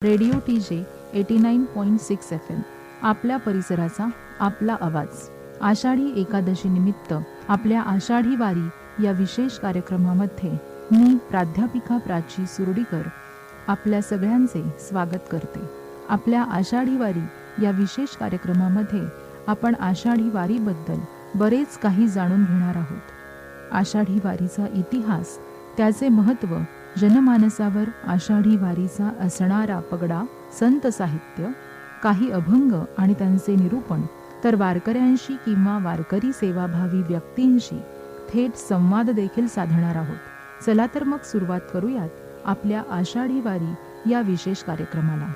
Radio TJ 89.6 FM आपल्या परिसराचा आपला आवाज. आषाढी एकादशी निमित्त आपल्या आषाढी वारी या विशेष कार्यक्रमामध्ये मी प्राध्यापिका प्राची सुरडीकर आपल्या सगळ्यांचे स्वागत करते. आपल्या आषाढी वारी या विशेष कार्यक्रमामध्ये आपण आषाढी वारीबद्दल बरेच काही जाणून घेणार आहोत. आषाढी वारीचा इतिहास, त्याचे महत्त्व, जनमानसावर आषाढी वारीचा असणारा पगडा, संत साहित्य, काही अभंग आणि त्यांचे निरूपण, तर वारकऱ्यांशी किंवा वारकरी सेवाभावी व्यक्तींशी थेट संवाद देखील साधणार आहोत. चला तर मग सुरुवात करूयात आपल्या आषाढी वारी या विशेष कार्यक्रमाला.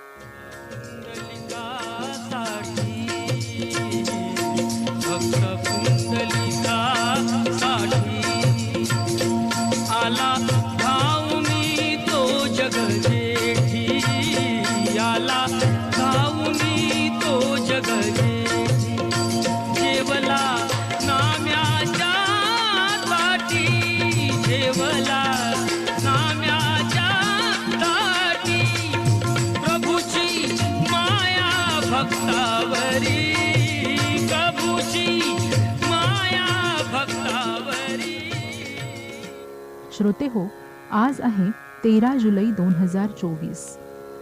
श्रोते हो, आज आहे 13 जुलै 2024.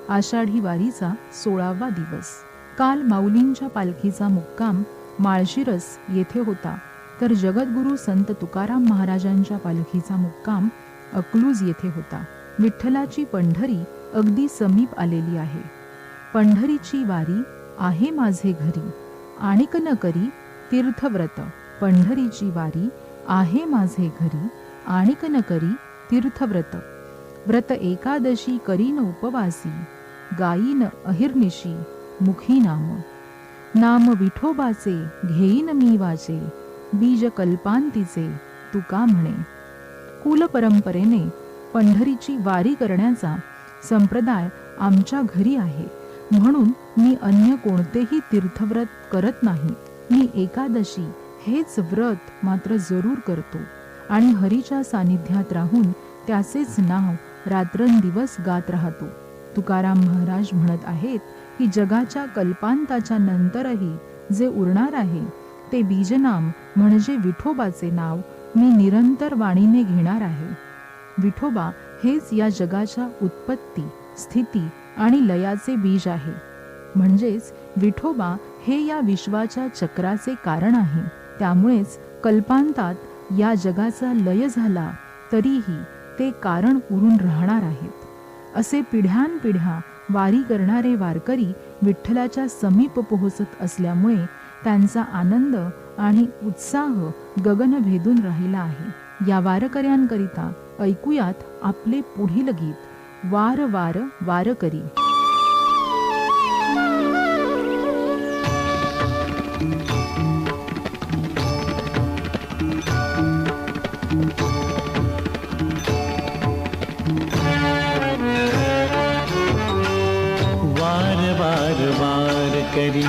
आषाढी वारीचा 16वा दिवस. काल माऊलींच्या पालखीचा मुक्काम माळशिरस येथे होता, तर जगद्गुरू संत तुकाराम महाराजांच्या पालखीचा मुक्काम अकलूज येथे होता. विठ्ठलाची पंढरी अगदी समीप आलेली आहे. पंढरीची वारी आहे माझे घरी, आणिक न करी तीर्थव्रत. पंढरीची वारी आहे माझे घरी, आणिक न करी तीर्थव्रत. व्रत एकादशी करीन उपवासी, गायीन अहिर्निशी मुखी नाम. नाम विठोबाचे घेईन मी वाचे, बीज कल्पांतीचे तुका म्हणे. कुल परंपरेने पंढरीची वारी करण्याचा संप्रदाय आमच्या घरी आहे, म्हणून मी अन्य कोणतेही तीर्थव्रत करत नाही. मी एकादशी हेच व्रत मात्र जरूर करतो आणि हरीच्या सानिध्यात राहून त्याचेच नाव रात्रंदिवस गात राहतो. तुकाराम महाराज म्हणत आहेत की जगाच्या कल्पांताच्या नंतरही जे उरणार आहे ते बीजनाम म्हणजे विठोबाचे नाव मी निरंतर वाणीने घेणार आहे. विठोबा हेच या जगाच्या उत्पत्ती, स्थिती आणि लयाचे बीज आहे. म्हणजेच विठोबा हे या विश्वाच्या चक्राचे कारण आहे. त्यामुळेच कल्पांतात या जगाचा लय झाला तरीही ते कारण उरून राहणार आहेत. असे पिढ्यानपिढ्या वारी करणारे वारकरी विठ्ठलाच्या समीप पोहोचत असल्यामुळे त्यांचा आनंद आणि उत्साह गगन भेदून राहिला आहे. या वारकऱ्यांकरिता ऐकूयात आपले पुढील गीत, वार वार वारकरी. करी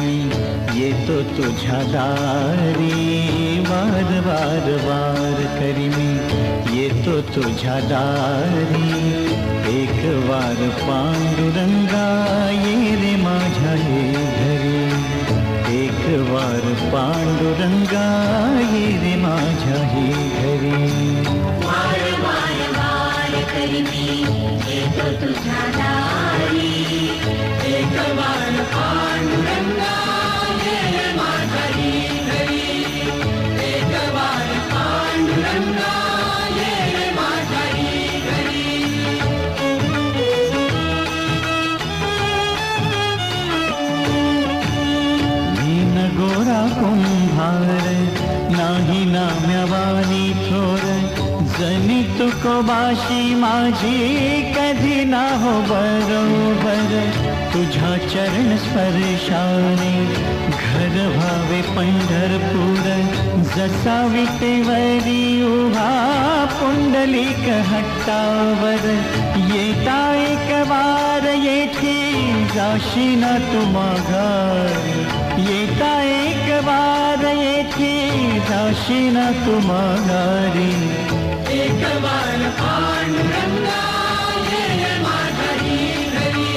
येतो तुझ्या दारी, वार वार वार करी मी येतो तुझ्या दारी. एक वार पांडुरंगा ये रे माझ्या हे घरी, एक वार पांडुरंगा ये रे माझ्या हे घरी. वार वार वार करी मी येतो तुझ्या दारी, एक वार पांडुरंगा ये रे माझ्या घरी, एक वार पांडुरंगा ये रे माझ्या घरी. मीन गोरा कुंभार नाही नाम्यवानी थोर, जनी तुकोबाशी माझी कधी ना हो बरोबर. तुझ्या चरण स्पर्शाने घर व्हावे पंढरपूर, जसा विटेवरी उभा पुंडलिक हट्टावर. येता एक वार येथे जाशी ना तू माघारी, येता एक वार येथे जाशी ना तू माघारी. एक वार पांडुरंगा ये माझ्या घरी,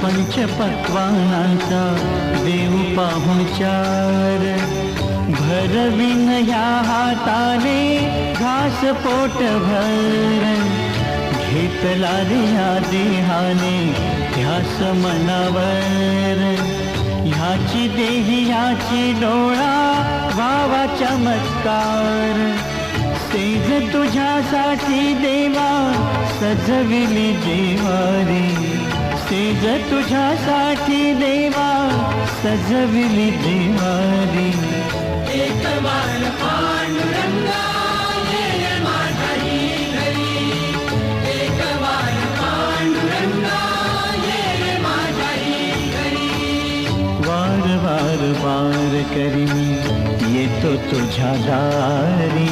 पंचपक्वानांचा देऊ पाहुणचार. भरविन ह्या हाताने घास पोटभर, घेतला रे या देहाने ध्यास मनावर. ह्याची देही ह्याची डोळा व्हावा चमत्कार. सेज तुझ्यासाठी देवा सजविली जेवारी. सेज तुझ्यासाठी देवा सजविली जेवारी. एक वार पांडुरंगा ये माझ्याही घरी. एक वार पांडुरंगा ये माझ्याही घरी. वार वार वार करी मी येतो तुझ्या दारी.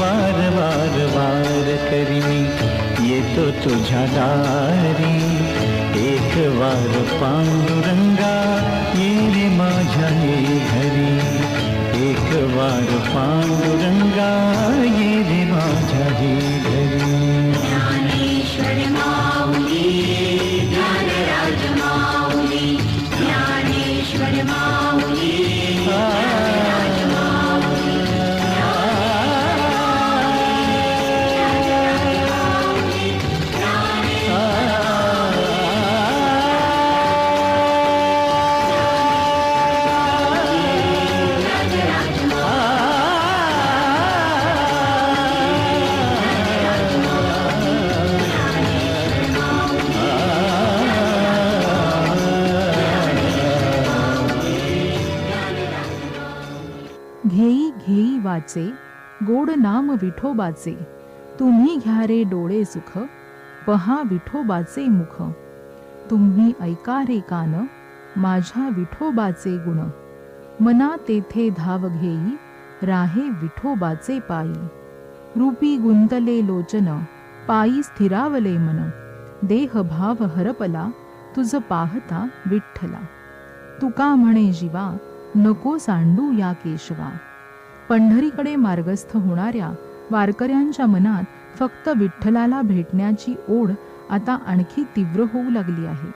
वार वार वार करी मी येतो तुझ्या दारी. एक वार पांडुरंगा ये रे माझ्या हे घरी. एक वार पांडुरंगा ये रे माझ्या हे घरी. ज्ञानेश्वर माऊली ज्ञानराज माऊली. ज्ञानेश्वर माऊली ज्ञानराज माऊली. घेई घेई वाचे गोड नाम विठोबाचे. तुम्ही घ्या रे डोळे सुख, पहा विठोबाचे मुख. तुम्ही ऐका रे कान, माझ्या विठोबाचे गुण. मना तेथे धाव घेई, राहे विठोबाचे पायी. रूपी गुंतले लोचन, पायी स्थिरावले मन. देह भाव हरपला, तुझ पाहता विठ्ठला. तुका म्हणे जीवा, नको सांडू या केशवा. पंढरीकडे मार्गस्थ होणाऱ्या वारकऱ्यांच्या मनात फक्त विठ्ठलाला भेटण्याची ओढ आता आणखी तीव्र होऊ लागली आहे.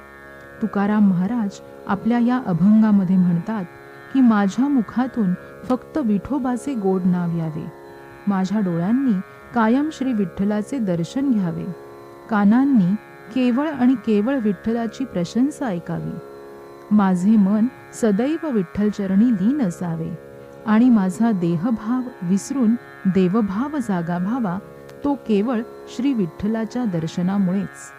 तुकाराम महाराज आपल्या या अभंगामध्ये म्हणतात की माझ्या मुखातून फक्त विठोबाचे गोड नाव यावे. माझ्या डोळ्यांनी कायम श्री विठ्ठलाचे दर्शन घ्यावे. कानांनी केवळ आणि केवळ विठ्ठलाची प्रशंसा ऐकावी. माझे मन सदैव विठ्ठलचरणी लीन असावे आणि माझा देहभाव विसरून देवभाव जागा व्हावा, तो केवळ श्री विठ्ठलाच्या दर्शनामुळेच.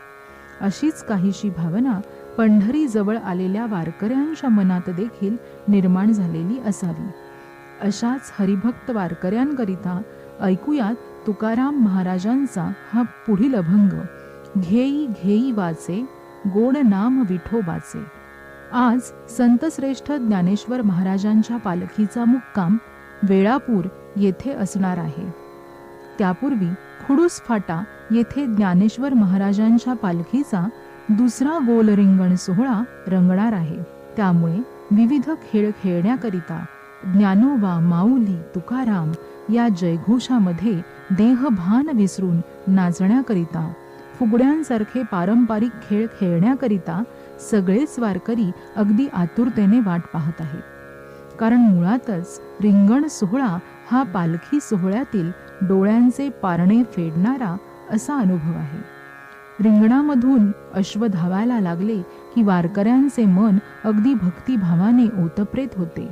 अशीच काहीशी भावना पंढरी जवळ आलेल्या वारकऱ्यांच्या मनात देखील निर्माण झालेली असावी. अशाच हरिभक्त वारकऱ्यांकरिता ऐकूयात तुकाराम महाराजांचा हा पुढील अभंग. घेई घेई वाचे गोड नाम विठोबाचे. आज संतश्रेष्ठ ज्ञानेश्वर महाराजांच्या पालखीचा मुक्काम वेळापूर येथे असणार आहे. त्यापूर्वी खुडूस फाटा येथे ज्ञानेश्वर महाराजांच्या पालखीचा दुसरा गोल रिंगण सोहळा रंगणार आहे. त्यामुळे विविध खेळ खेळण्याकरिता ज्ञानोबा, माऊली, तुकाराम या जयघोषामध्ये देहभान विसरून नाचण्याकरिता, फुगड्यांसारखे पारंपरिक खेळ खेळण्याकरिता सगळेच वारकरी अगदी आतुरतेने वाट पाहत आहेत. कारण मुळातच रिंगण सोहळा हा पालखी सोहळ्यातील डोळ्यांचे पारणे फेडणारा असा अनुभव आहे. रिंगणामधून अश्व धावायला लागले की वारकऱ्यांचे मन अगदी भक्तिभावाने ओतप्रेत होते.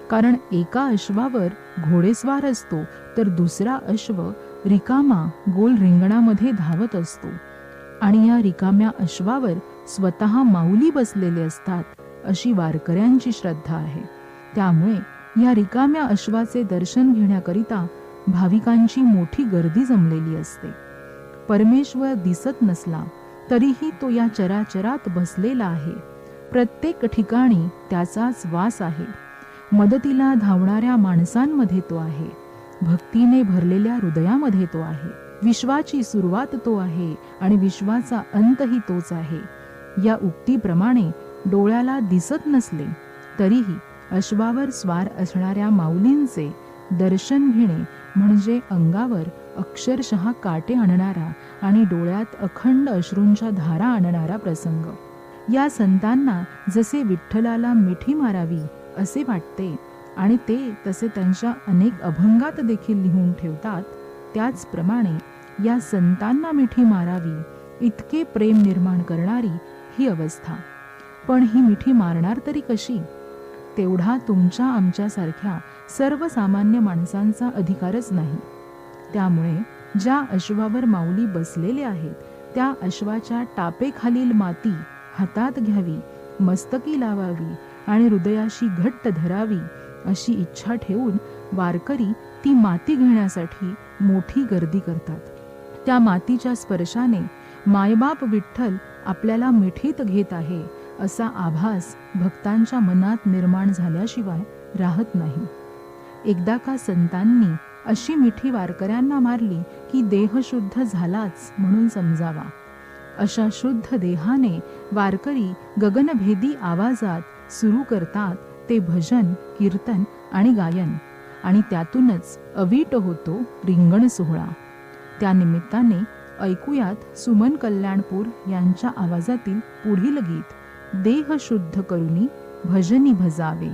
कारण एका अश्वावर घोडेस्वार असतो तर दुसरा अश्व रिकामा गोल रिंगणामध्ये धावत असतो आणि या रिकाम्या अश्वावर स्वतः माऊली बसलेले असतात अशी वारकऱ्यांची श्रद्धा आहे. त्यामुळे या रिकाम्या अश्वाचे दर्शन घेण्याकरिता भाविकांची मोठी गर्दी जमलेली असते. परमेश्वर दिसत नसला तरीही तो या चराचरात बसलेला आहे. प्रत्येक ठिकाणी त्याचाच वास आहे. मदतीला धावणाऱ्या माणसांमध्ये तो आहे. भक्तीने भरलेल्या हृदयामध्ये तो आहे. विश्वाची सुरुवात तो आहे आणि विश्वाचा अंतही तोच आहे. या उक्तीप्रमाणे डोळ्याला दिसत नसले तरीही अश्वावर स्वार असणाऱ्या माऊलींचे दर्शन घेणे म्हणजे अंगावर अक्षरशः काटे आणणारा आणि डोळ्यात अखंड अश्रूंच्या धारा आणणारा प्रसंग. या संतांना जसे विठ्ठलाला मिठी मारावी असे वाटते आणि ते तसे त्यांच्या अनेक अभंगात देखील लिहून ठेवतात, त्याचप्रमाणे या संतांना मिठी मारावी इतके प्रेम निर्माण करणारी ही अवस्था. पण ही मिठी मारणार तरी कशी? तेवढा तुमच्या आमच्यासारख्या सर्वसामान्य माणसांचा अधिकारच नाही. त्यामुळे ज्या अश्वावर माऊली बसलेले आहेत त्या अश्वाच्या टापेखालील माती हातात घ्यावी, मस्तकी लावावी आणि हृदयाशी घट्ट धरावी अशी इच्छा ठेवून वारकरी ती माती घेण्यासाठी मोठी गर्दी करतात. त्या मातीच्या स्पर्शाने मायबाप विठ्ठल आपल्याला मिठीत घेत आहे असा आभास भक्तांच्या मनात निर्माण झाल्याशिवाय राहत नाही. एकदा का संतांनी अशी मिठी वारकऱ्यांना मारली की देह शुद्ध झालाच म्हणून समजावा. अशा शुद्ध देहाने वारकरी गगनभेदी आवाजात सुरू करतात ते भजन, कीर्तन आणि गायन, आणि त्यातूनच अवीट होतो रिंगण सोहळा. त्या निमित्ताने ऐकूयात सुमन कल्याणपूर यांच्या आवाजातील पुढील गीत, देह शुद्ध करुनी भजनी भजावे.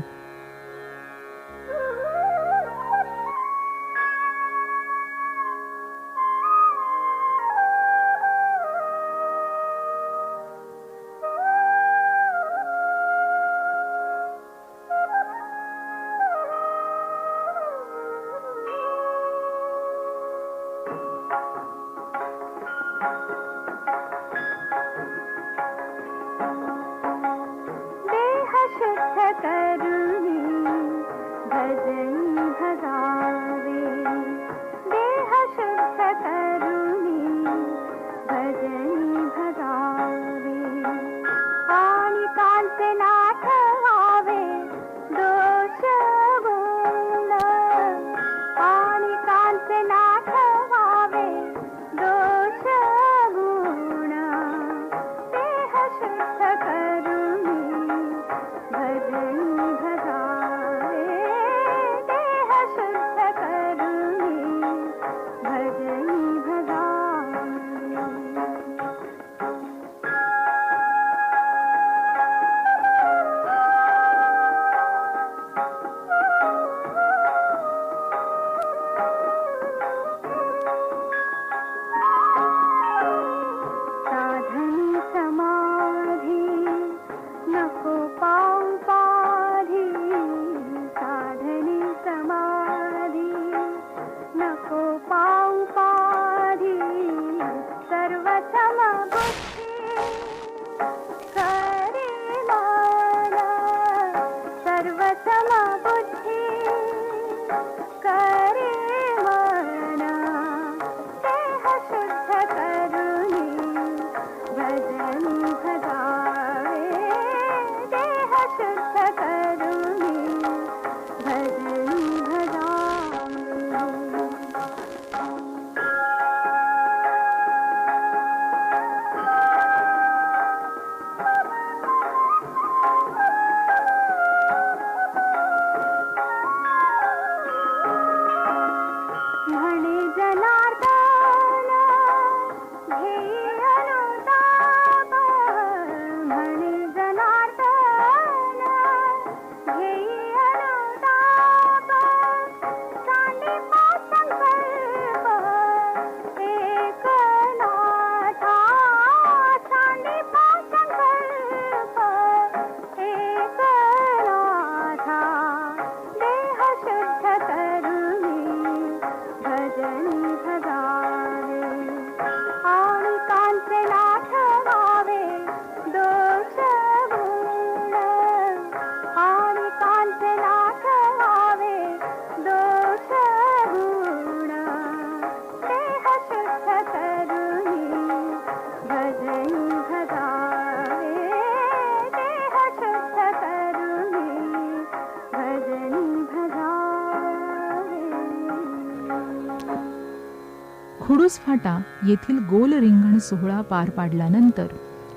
खुडूस फाटा येथील गोल रिंगण सोहळा पार पाडल्यानंतर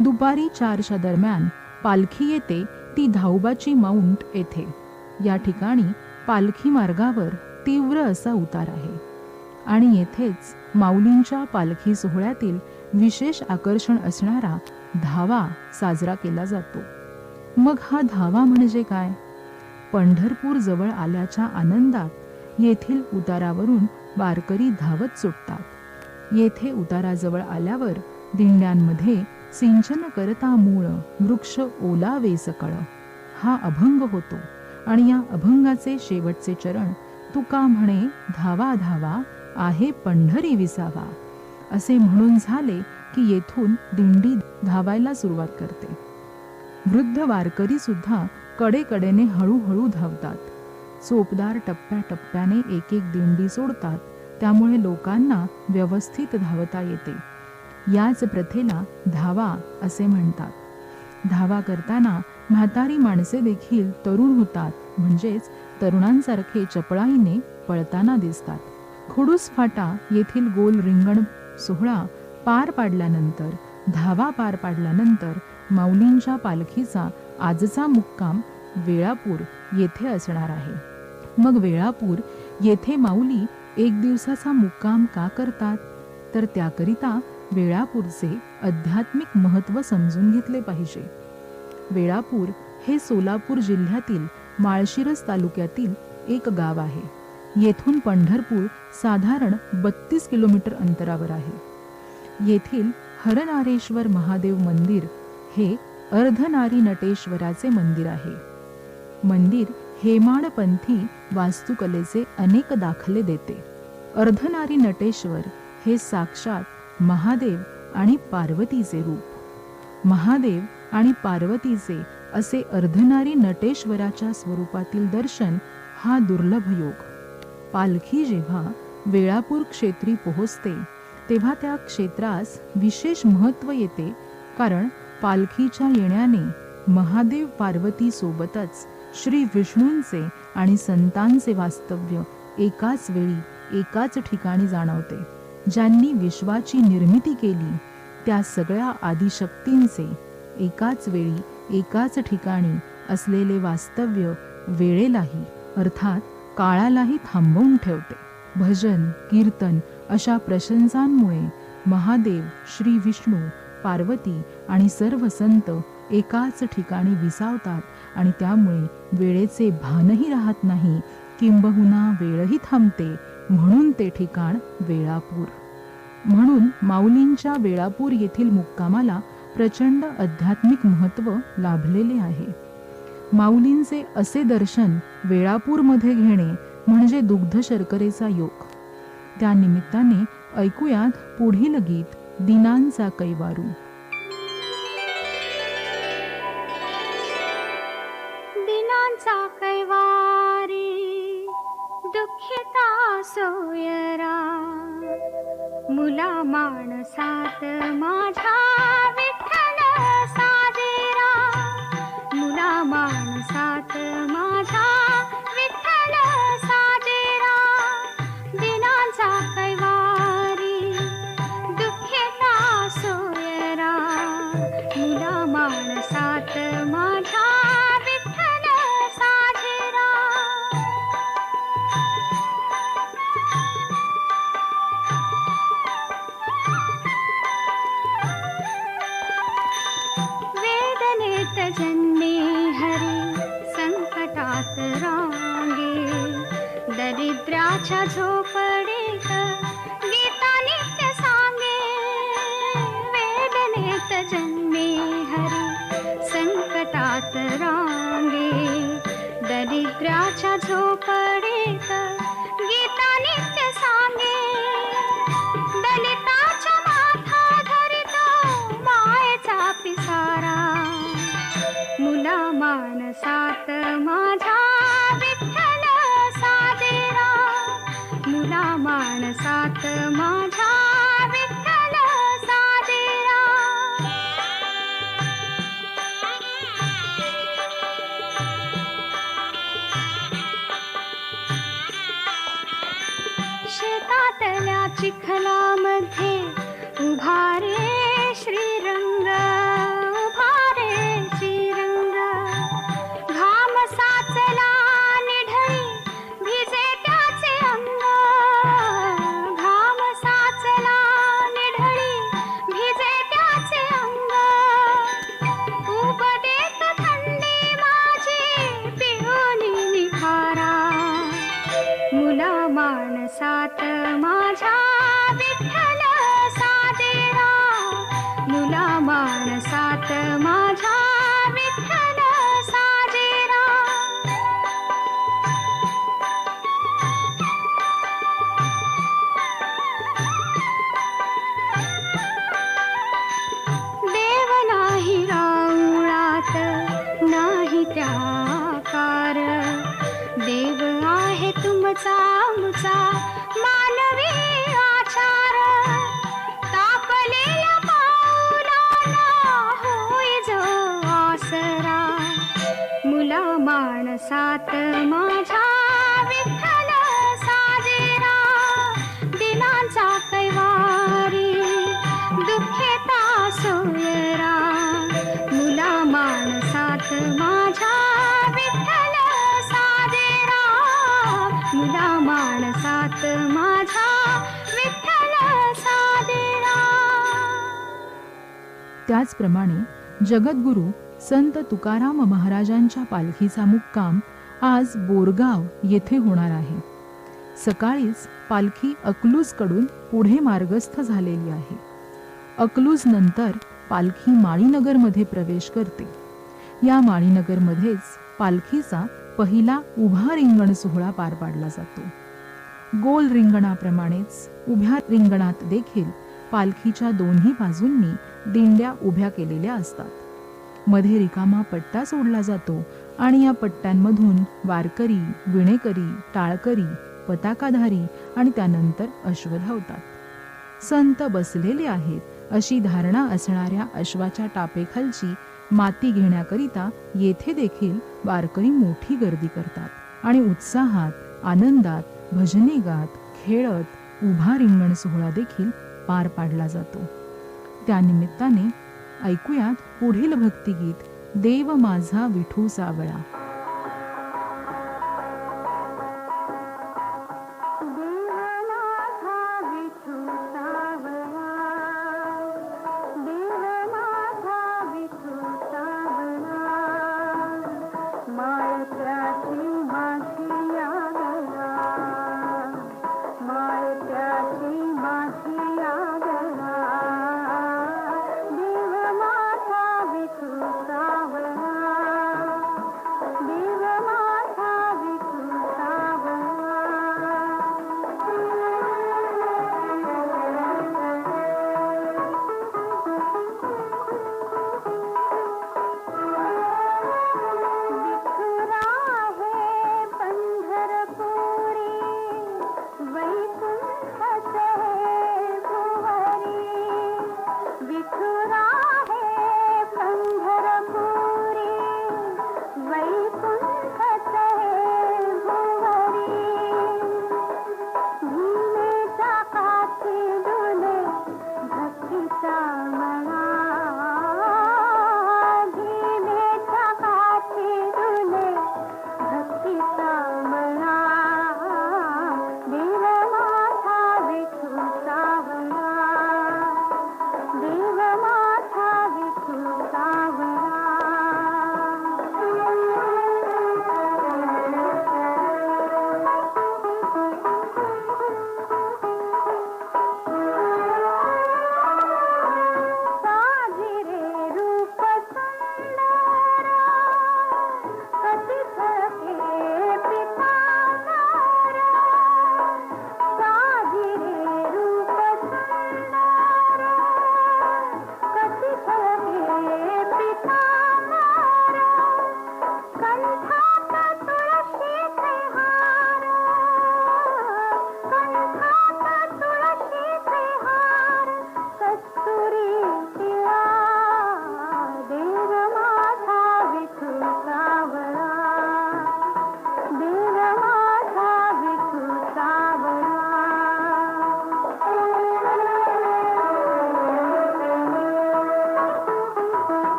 दुपारी 4च्या दरम्यान पालखी येते ती धाऊबाची माउंट येथे. या ठिकाणी पालखी मार्गावर तीव्र असा उतार आहे आणि येथेच माऊलींच्या पालखी सोहळ्यातील विशेष आकर्षण असणारा धावा साजरा केला जातो. मग हा धावा म्हणजे काय? पंढरपूर जवळ आल्याच्या आनंदात येथील उतारावरून वारकरी धावत सुटतात. येथे उताराजवळ आल्यावर दिंड्यांमध्ये सिंचन करता मूळ वृक्ष ओलावे सकळ हा अभंग होतो आणि या अभंगाचे शेवटचे चरण तुका म्हणे धावा धावा आहे पंढरी विसावा असे म्हणून झाले की येथून दिंडी धावायला सुरुवात करते. वृद्ध वारकरी सुद्धा कडेकडेने हळूहळू धावतात. चोपदार टप्प्याटप्प्याने एक एक दिंडी सोडतात, त्यामुळे लोकांना व्यवस्थित धावता येते. याच प्रथेला धावा असे म्हणतात. धावा करताना म्हातारी माणसे देखील तरुण होतात, म्हणजेच तरुणांसारखे चपळाईने पळताना दिसतात. खुडूस फाटा येथील गोल रिंगण सोहळा पार पाडल्यानंतर, धावा पार पाडल्यानंतर माऊलींच्या पालखीचा आजचा मुक्काम वेळापूर येथे असणार आहे. मग वेळापूर येथे माऊली एक दिवसाचा मुक्काम का करतात? तर त्याकरिता वेळापूरचे आध्यात्मिक महत्त्व समजून घेतले पाहिजे. वेळापूर हे सोलापूर जिल्ह्यातील माळशिरस तालुक्यातील एक गाव आहे. येथून पंढरपूर साधारण 32 किलोमीटर अंतरावर आहे. येथील हरनारेश्वर महादेव मंदिर हे अर्धनारी नटेश्वराचे मंदिर आहे. मंदिर हेमाडपंथी वास्तुकलेचे अनेक दाखले देते. अर्धनारी नटेश्वर हे साक्षात महादेव आणि पार्वतीचे रूप. महादेव आणि पार्वतीचे असे अर्धनारी नटेश्वराच्या स्वरूपातील दर्शन हा दुर्लभ योग. पालखी जेव्हा वेळापूर क्षेत्री पोहोचते तेव्हा त्या क्षेत्रास विशेष महत्त्व येते, कारण पालखीच्या येण्याने महादेव पार्वती सोबतच श्री विष्णूंचे आणि संतांचे वास्तव्य एकाच वेळी एकाच ठिकाणी जाणवते. ज्यांनी विश्वाची निर्मिती केली त्या सगळ्या आदिशक्तींचे एकाच वेळी एकाच ठिकाणी असलेले वास्तव्य वेळेलाही अर्थात काळालाही थांबवून ठेवते. भजन कीर्तन अशा प्रशंसांमुळे महादेव, श्री विष्णू, पार्वती आणि सर्व संत एकाच ठिकाणी विसावतात आणि त्यामुळे वेळेचे भानही राहत नाही, किंबहुना वेळही थांबते. म्हणून ते ठिकाण वेळापूर. म्हणून माऊलींच्या वेळापूर येथील मुक्कामाला प्रचंड आध्यात्मिक महत्त्व लाभलेले आहे. माऊलींचे असे दर्शन वेळापूरमध्ये घेणे म्हणजे दुग्ध शर्करेचा योग. त्या निमित्ताने ऐकूयात पुढील गीत दिनांचा कैवारू. दिनांचा कैवारी दुःखिता सोयरा मुला माणसात माझ्या विठ्ठल साजेरा मुला माणसात माझ्या विठ्ठल साजेरा दिनांचा कैवारी दुःखिता सोयरा मुला माणसात माझ्या विठ्ठल साजेरा वेदनेत जन्मे हरी संकटात रांगे दरिद्राच्या झोपडीत गीता नित्य सांगे वेदनेत जन्मे हरी संकटात रांगे दरिद्राच्या झोपडीत गीता नित्य सांगे दलिताच्या माथा धरितो मायेचा पिसारा मुला मानसात माझ्या विठ्ठल साजेरा मुला मानसात माझ्या विठ्ठल साजेरा शेतातल्या चिखलामध्ये उभा रे श्रीरंग उभा रे श्रीरंग घाम साचला निढळी भिजे त्याचे अंग घाम साचला निढळी भिजे त्याचे अंग सात माझ्या विठ्ठल साजेरा, मुला माणसात माझ्या विठ्ठल साजेरा. देव नाही राऊळात नाही त्याकार, देव आहे तुमचा आमचा मानवी आचार. तापलेल्या पाऊलाला होई जो आसरा, मुला माणसात माझ्या विठ्ठल साजेरा. दिनांचा कैवारी दुःखेता सोयरा, मुला माणसात माझ्या विठ्ठल साजेरा, मुला माणसात माझ्या विठ्ठल साजेरा. त्याचप्रमाणे जगद्गुरू संत तुकाराम महाराजांच्या पालखीचा मुक्काम आज बोरगाव येथे होणार आहे. सकाळीच पालखी अकलूजकडून पुढे मार्गस्थ झालेली आहे. अकलूज नंतर पालखी माळीनगरमध्ये प्रवेश करते. या माळीनगरमध्येच पालखीचा पहिला उभा रिंगण सोहळा पार पाडला जातो. गोल रिंगणाप्रमाणेच उभ्या रिंगणात देखील पालखीच्या दोन्ही बाजूंनी दिंड्या उभ्या केलेल्या असतात. मध्ये रिकामा पट्टा सोडला जातो आणि या पट्ट्यांमधून वारकरी, विणेकरी, टाळकरी, पताकाधारी आणि त्यानंतर अश्व धावतात. संत बसलेले आहेत अशी धारणा असणाऱ्या अश्वाच्या टापेखालची माती घेण्याकरिता येथे देखील वारकरी मोठी गर्दी करतात आणि उत्साहात, आनंदात, भजने गात, खेळत उभा रिंगण सोहळा देखील पार पाडला जातो. त्यानिमित्ताने ऐकूयात पुढील भक्तिगीत देव माझा विठू सावळा. विठुरा आहे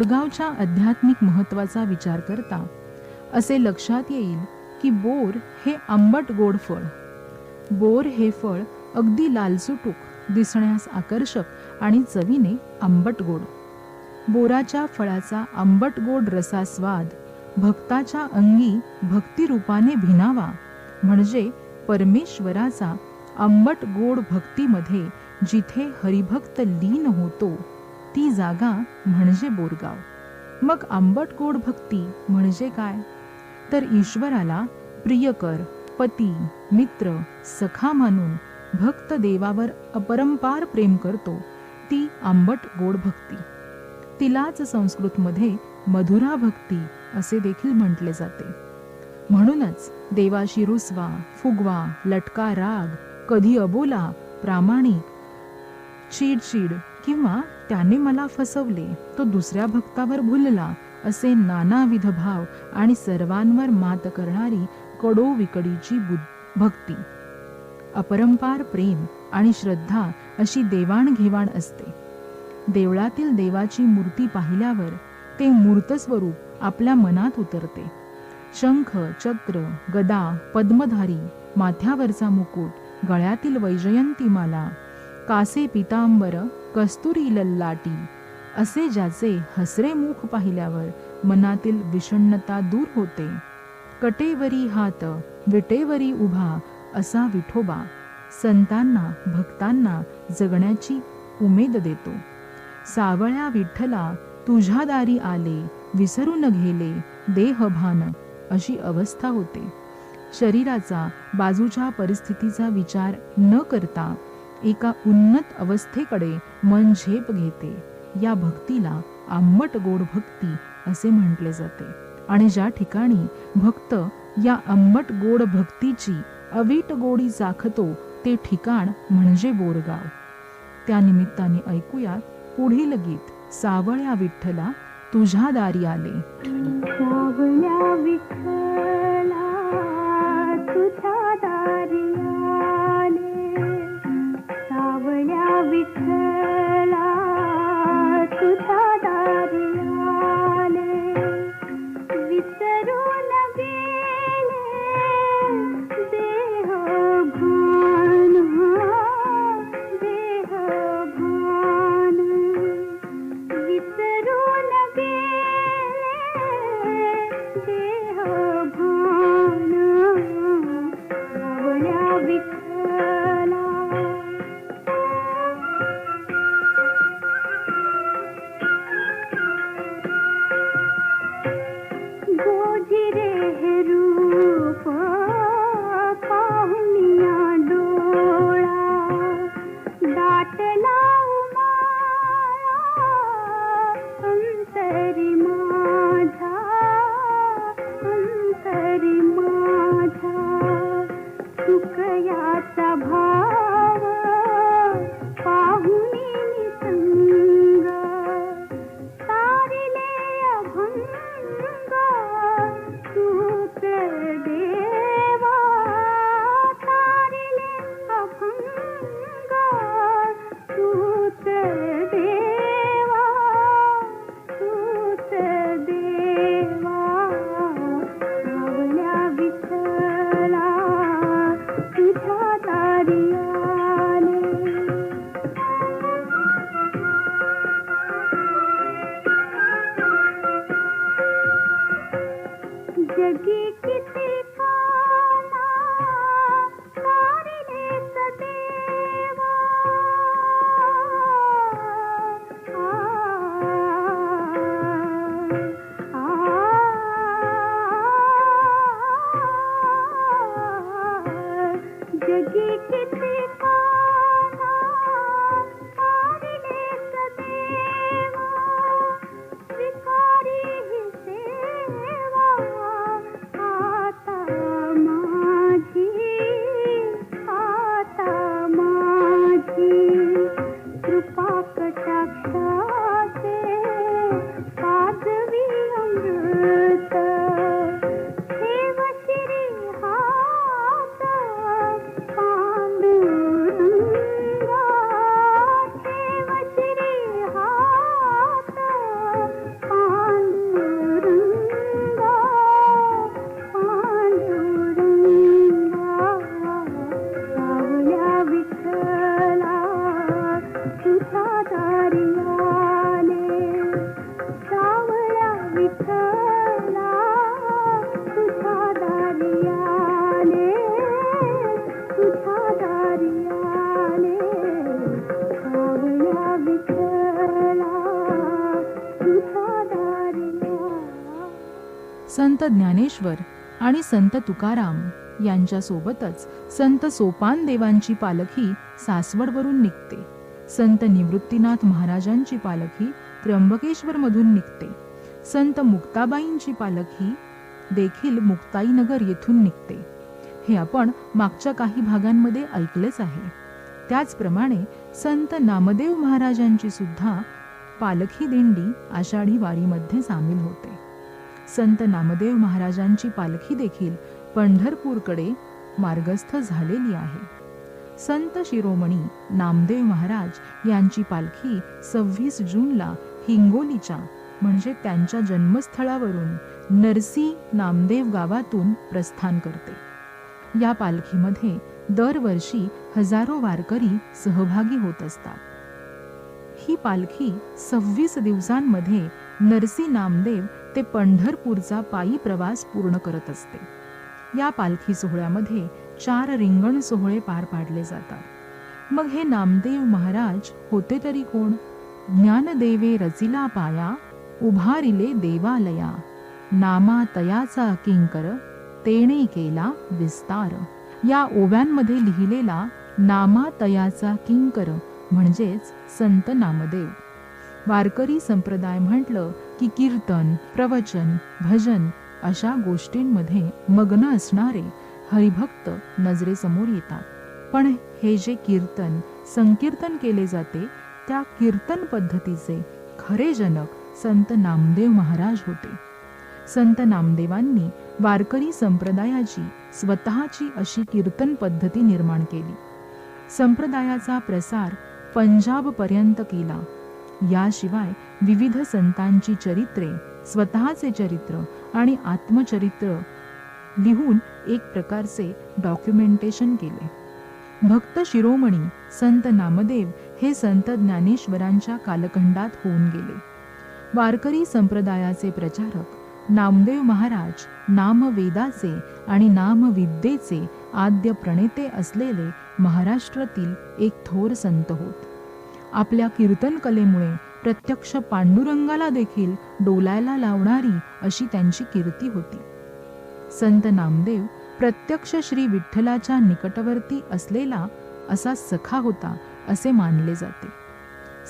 बोरगावच्या आध्यात्मिक महत्वाचा विचार करता असे लक्षात येईल की बोर हे आंबट गोड फळ. बोर हे फळ अगदी लालसुटूक, दिसण्यास आकर्षक आणि चवीने आंबट गोड. बोराच्या फळाचा आंबट गोड रसास्वाद भक्ताच्या अंगी भक्तिरूपाने भिनावा, म्हणजे परमेश्वराचा आंबट गोड भक्तीमध्ये जिथे हरिभक्त लीन होतो ती जागा म्हणजे बोरगाव. मग आंबट गोड भक्ती म्हणजे काय? तर ईश्वराला प्रियकर, पती, मित्र, सखा मानून भक्त देवावर अपरंपार प्रेम करतो ती आंबट गोड भक्ती. तिलाच संस्कृतमध्ये मधुरा भक्ती असे देखील म्हटले जाते. म्हणूनच देवाशी रुसवा, फुगवा, लटका राग, कधी अबोला, प्रामाणिक, चिडचिड किंवा त्याने मला फसवले, तो दुसऱ्या भक्तावर भुलला असे नानाविध भाव आणि सर्वांवर मात करणारी कडोविकडीची भक्ती. अपरंपार प्रेम आणि श्रद्धा अशी देवाणघेवाण असते. देवळातील देवाची मूर्ती पाहिल्यावर ते मूर्त स्वरूप आपल्या मनात उतरते. शंख, चक्र, गदा, पद्मधारी, माथ्यावरचा मुकुट, गळ्यातील वैजयंतीमाला, कासे पितांबर, कस्तुरी लल्लाटी असे ज्याचे हसरे मुख पाहिल्यावर मनातील विषण्णता दूर होते. कटेवरी हात, विटेवरी उभा असा विठोबा संतांना, भक्तांना जगण्याची उमेद देतो. सावळ्या विठ्ठला तुझ्या दारी आले, विसरून गेले देहभान अशी अवस्था होते. शरीराचा, बाजूच्या परिस्थितीचा विचार न करता एका उन्नत अवस्थेकडे मन झेप घेते. या भक्तीला आंबट गोड भक्ती असे म्हटले जाते. आणि ज्या ठिकाणी भक्त या आंबट गोड भक्तीची अवीट गोडी चाखतो ते ठिकाण म्हणजे बोरगाव. त्या निमित्ताने ऐकूयात पुढील गीत, सावळ्या विठ्ठला तुझ्या दारी आले. सावळ्या विठ्ठला तुझ्या दारी आले, सावळ्या विठ्ठला तुझ्या दारी आले, विसरून गेले देहभान, देहभान, विसरून गेले देहभान, सावळ्या विठ्ठला. गोजिरे हे रूप पाहुनिया डोळा, दाटला उमाळा अंतरी माझा, अंतरी माझा, सुखयाचा भाव पाहुनी निसंग, तारिले अभंग तूच देवा, तारिले अभंग तूच देवा, तूच देवा, सावळ्या विठ्ठला तुझ्या दारी ज्ञानेश्वर आणि संत तुकाराम यांच्यासोबतच संत सोपानदेवांची पालखी सासवडवरून निघते. संत निवृत्तीनाथ महाराजांची पालखी त्र्यंबकेश्वरमधून निघते. संत मुक्ताबाईंची पालखी देखील मुक्ताईनगर येथून निघते. हे आपण मागच्या काही भागांमध्ये ऐकलेच आहे. त्याचप्रमाणे संत नामदेव महाराजांची सुद्धा पालखी दिंडी आषाढी वारीमध्ये सामील होते. संत नामदेव महाराजांची पालखी देखील पंढरपूरकडे मार्गस्थ झालेली आहे. संत शिरोमणी नामदेव महाराज यांची पालखी 26 जूनला हिंगोलीच्या म्हणजे त्यांच्या जन्मस्थळावरून नरसी नामदेव गावातून प्रस्थान करते. या पालखीमध्ये दरवर्षी हजारो वारकरी सहभागी होत असतात. ही पालखी 26 दिवसांमध्ये नरसी नामदेव ते पंढरपूरचा पायी प्रवास पूर्ण करत असते. या पालखी सोहळ्यामध्ये 4 रिंगण सोहळे पार पाडले जातात. मग हे नामदेव महाराज होते तरी कोण? ज्ञानदेवे रचिला पाया, उभारिले देवालया, नामा तयाचा किंकर, तेणे केला विस्तार. या ओव्यांमध्ये लिहिलेला नामा तयाचा किंकर म्हणजेच संत नामदेव. वारकरी संप्रदाय म्हटलं की कीर्तन, प्रवचन, भजन अशा गोष्टींमध्ये मग्न असणारे हरिभक्त नजरेसमोर येतात. पण हे जे कीर्तन, संकीर्तन केले जाते त्या कीर्तन पद्धतीचे खरे जनक संत नामदेव महाराज होते. संत नामदेवांनी वारकरी संप्रदायाची स्वतःची अशी कीर्तन पद्धती निर्माण केली. संप्रदायाचा प्रसार पंजाबपर्यंत केला. याशिवाय विविध संतांची चरित्रे, स्वतःचे चरित्र आणि आत्मचरित्र लिहून एक प्रकारचे डॉक्युमेंटेशन केले. भक्त शिरोमणी संत नामदेव हे संत ज्ञानेश्वरांच्या कालखंडात होऊन गेले. वारकरी संप्रदायाचे प्रचारक नामदेव महाराज नामवेदाचे आणि नामविद्येचे आद्य प्रणेते असलेले महाराष्ट्रातील एक थोर संत होत. आपल्या कीर्तन कलेमुळे प्रत्यक्ष पांडुरंगाला देखील डोलायला लावणारी अशी त्यांची कीर्ती होती. संत नामदेव प्रत्यक्ष श्री विठ्ठलाच्या निकटवर्ती असलेला असा सखा होता असे मानले जाते.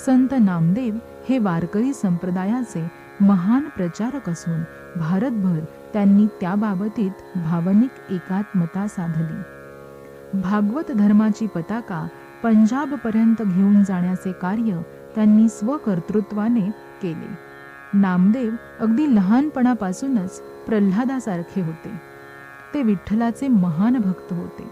संत नामदेव हे वारकरी संप्रदायाचे महान प्रचारक असून भारतभर त्यांनी त्याबाबतीत भावनिक एकात्मता साधली. भागवत धर्माची पताका पंजाबपर्यंत घेऊन जाण्याचे कार्य त्यांनी स्वकर्तृत्वाने केले. नामदेव अगदी लहानपणापासूनच प्रल्हादासारखे होते. ते विठ्ठलाचे महान भक्त होते.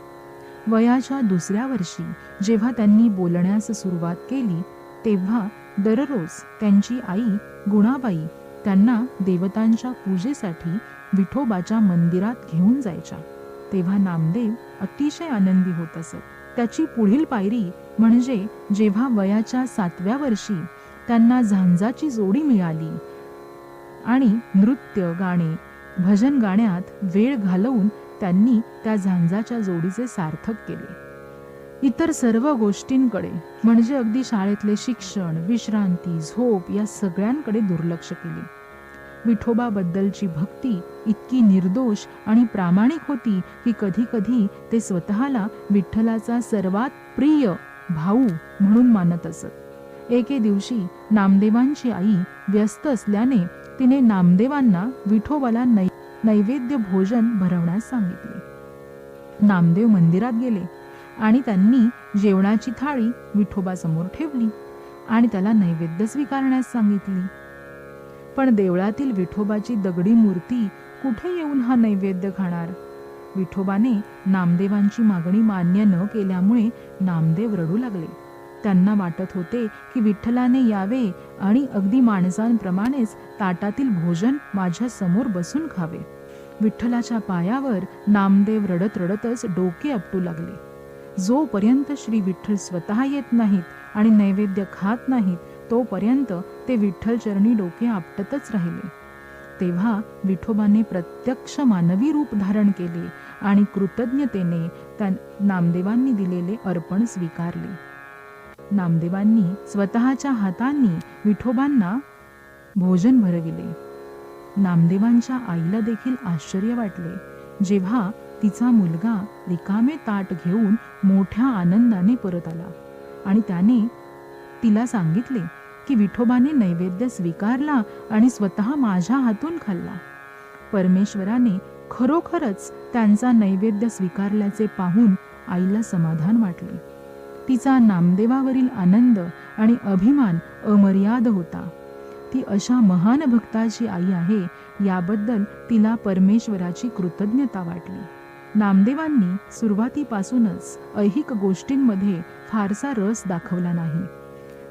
वयाच्या 2ऱ्या वर्षी जेव्हा त्यांनी बोलण्यास सुरुवात केली तेव्हा दररोज त्यांची आई गुणाबाई त्यांना देवतांच्या पूजेसाठी विठोबाच्या मंदिरात घेऊन जायच्या. तेव्हा नामदेव अतिशय आनंदी होत असत. त्याची पुढील पायरी म्हणजे जेव्हा वयाच्या 7व्या वर्षी त्यांना झांजाची जोडी मिळाली आणि नृत्य, गाणे, भजन गाण्यात वेळ घालवून त्यांनी त्या झांजाच्या जोडीचे सार्थक केले. इतर सर्व गोष्टींकडे म्हणजे अगदी शाळेतले शिक्षण, विश्रांती, झोप या सगळ्यांकडे दुर्लक्ष केले. विठोबाबद्दलची भक्ती इतकी निर्दोष आणि प्रामाणिक होती की कधी कधी ते स्वतःला विठ्ठलाचा सर्वात प्रिय भाऊ म्हणून मानत असत. एके दिवशी नामदेवांची आई व्यस्त असल्याने तिने नामदेवांना विठोबाला नैवेद्य भोजन भरवण्यास सांगितले. नामदेव मंदिरात गेले आणि त्यांनी जेवणाची थाळी विठोबासमोर ठेवली आणि त्याला नैवेद्य स्वीकारण्यास सांगितली. पण देवळातील विठोबाची दगडी मूर्ती कुठे येऊन हा नैवेद्य खाणार? विठोबाने नामदेवांची मागणी मान्य न केल्यामुळे नामदेव रडू लागले. त्यांना वाटत होते की विठ्ठलाने यावे आणि अगदी माणसांप्रमाणेच ताटातील भोजन माझ्या समोर बसून खावे. विठ्ठलाच्या पायावर नामदेव रडत रडतच डोके आपटू लागले. जोपर्यंत श्री विठ्ठल स्वतः येत नाहीत आणि नैवेद्य खात नाहीत तोपर्यंत ते विठ्ठल चरणी डोके आपटतच राहिले. तेव्हा विठोबाने प्रत्यक्ष मानवी रूप धारण केले आणि कृतज्ञतेने त्या नामदेवांनी दिलेले अर्पण स्वीकारले. नामदेवांनी स्वतःच्या हातांनी विठोबांना भोजन भरविले. नामदेवांच्या आईला देखील आश्चर्य वाटले, जेव्हा तिचा मुलगा रिकामे ताट घेऊन मोठ्या आनंदाने परत आला आणि त्याने तिला सांगितले की विठोबाने नैवेद्य स्वीकारला आणि स्वतः माझ्या हातून खाल्ला. परमेश्वराने खरोखरच त्यांचा नैवेद्य स्वीकारल्याचे पाहून आईला समाधान वाटले. तिचा नामदेवावरील आनंद आणि अभिमान अमर्याद होता. ती अशा महान भक्ताची आई आहे याबद्दल तिला परमेश्वराची कृतज्ञता वाटली. नामदेवांनी सुरुवातीपासूनच ऐहिक गोष्टींमध्ये फारसा रस दाखवला नाही.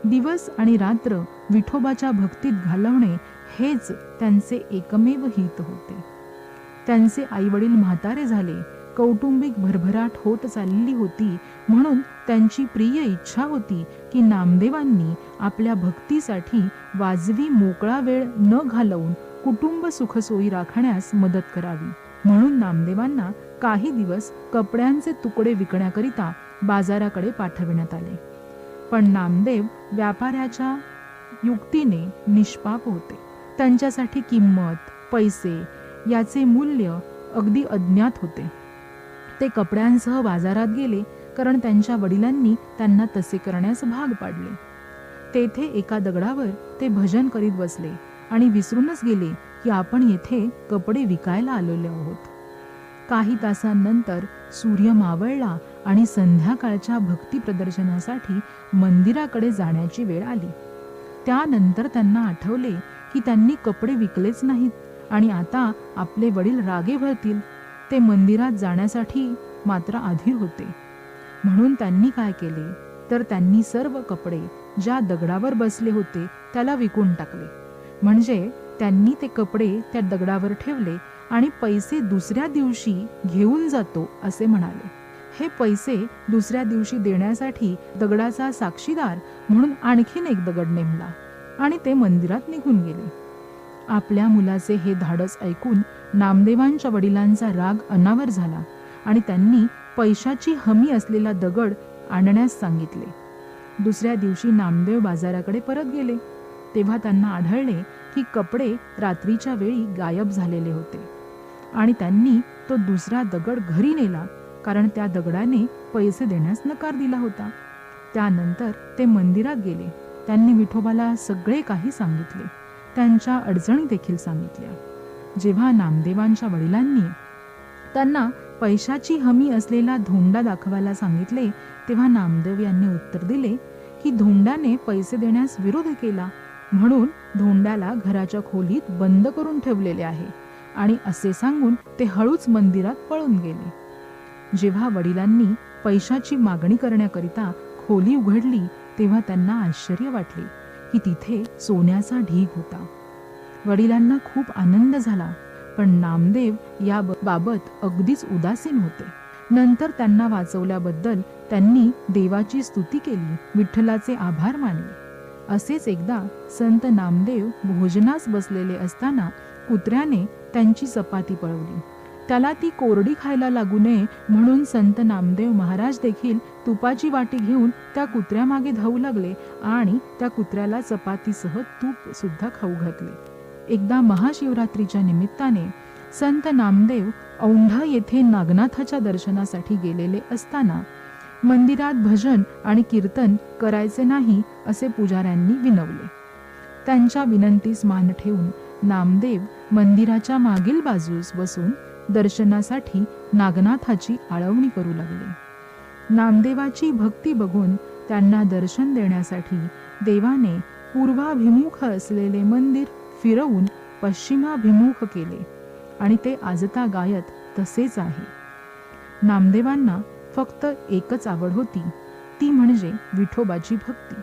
दिवस आणि रात्र विठोबाच्या भक्तीत घालवणे हेच त्यांचे एकमेव हित होते. त्यांचे आईवडील म्हातारे झाले, कौटुंबिक भरभराट होत चालली होती, म्हणून त्यांची प्रिय इच्छा होती की नामदेवांनी आपल्या भक्तीसाठी वाजवी मोकळा वेळ न घालवून कुटुंब सुखसोयी राखण्यास मदत करावी. म्हणून नामदेवांना काही दिवस कपड्यांचे तुकडे विकण्याकरिता बाजाराकडे पाठविण्यात आले. पण नामदेव व्यापाऱ्याच्या युक्तीने निष्पाप होते. त्यांच्यासाठी किंमत, पैसे याचे मूल्य अगदी अज्ञात होते. ते कपड्यांसह बाजारात गेले, कारण त्यांच्या वडिलांनी त्यांना तसे करण्यास भाग पाडले. तेथे एका दगडावर ते भजन करीत बसले आणि विसरूनच गेले की आपण येथे कपडे विकायला आलेलो आहोत. काही तासांनंतर सूर्य मावळला आणि संध्याकाळच्या भक्ती प्रदर्शनासाठी मंदिराकडे जाण्याची वेळ आली. त्यानंतर त्यांना आठवले की त्यांनी कपडे विकलेच नाहीत आणि आता आपले वडील रागे भरतील. ते मंदिरात जाण्यासाठी मात्र अधीर होते. म्हणून त्यांनी काय केले तर त्यांनी सर्व कपडे ज्या दगडावर बसले होते त्याला विकून टाकले. म्हणजे त्यांनी ते कपडे त्या दगडावर ठेवले आणि पैसे दुसऱ्या दिवशी घेऊन जातो असे म्हणाले. हे पैसे दुसऱ्या दिवशी देण्यासाठी दगडाचा साक्षीदार म्हणून आणखीन एक दगड नेमला आणि ते मंदिरात निघून गेले. आपल्या मुलाचे हे धाडस ऐकून नामदेवांच्या वडिलांचा राग अनावर झाला आणि त्यांनी पैशाची हमी असलेला दगड आणण्यास सांगितले. दुसऱ्या दिवशी नामदेव बाजाराकडे परत गेले, तेव्हा त्यांना आढळले की कपडे रात्रीच्या वेळी गायब झालेले होते आणि त्यांनी तो दुसरा दगड घरी नेला, कारण त्या दगडाने पैसे देण्यास नकार दिला होता. त्यानंतर ते मंदिरात गेले. त्यांनी विठोबाला सगळे काही सांगितले, त्यांच्या अडचणी देखील सांगितल्या. जेव्हा नामदेवांच्या वडिलांनी त्यांना पैशाची हमी असलेला धोंडा दाखवायला सांगितले, तेव्हा नामदेव यांनी उत्तर दिले की धोंड्याने पैसे देण्यास विरोध केला, म्हणून धोंड्याला घराच्या खोलीत बंद करून ठेवलेले आहे आणि असे सांगून ते हळूच मंदिरात पळून गेले. जेव्हा वडिलांनी पैशाची मागणी करण्याकरिता खोली उघडली, तेव्हा त्यांना आश्चर्य वाटले की तिथे सोन्याचा ढीग होता. वडिलांना खूप आनंद झाला, पण नामदेव या बाबत अगदीच उदासीन होते. नंतर त्यांना वाचवल्याबद्दल त्यांनी देवाची स्तुती केली, विठ्ठलाचे आभार मानले. असेच एकदा संत नामदेव भोजनास बसलेले असताना कुत्र्याने त्यांची चपाती पळवली. त्याला ती कोरडी खायला लागू नये म्हणून संत नामदेव महाराज देखील तुपाची वाटी घेऊन त्या कुत्र्यामागे धावू लागले आणि त्या कुत्र्याला चपातीसह तूप सुद्धा खाऊ घातले. एकदा महाशिवरात्रीच्या निमित्ताने संत नामदेव औंढा येथे नागनाथाच्या दर्शनासाठी गेलेले असताना मंदिरात भजन आणि कीर्तन करायचे नाही असे पुजाऱ्यांनी विनवले. त्यांच्या विनंतीस मान ठेवून नामदेव मंदिराच्या मागील बाजूस बसून दर्शनासाठी नागनाथाची आळवणी करू लागले. नामदेवाची भक्ती बघून त्यांना दर्शन देण्यासाठी देवाने पूर्वाभिमुख असलेले मंदिर फिरवून पश्चिमाभिमुख केले आणि ते आजता गायत तसेच आहे. नामदेवांना फक्त एकच आवड होती, ती म्हणजे विठोबाची भक्ती.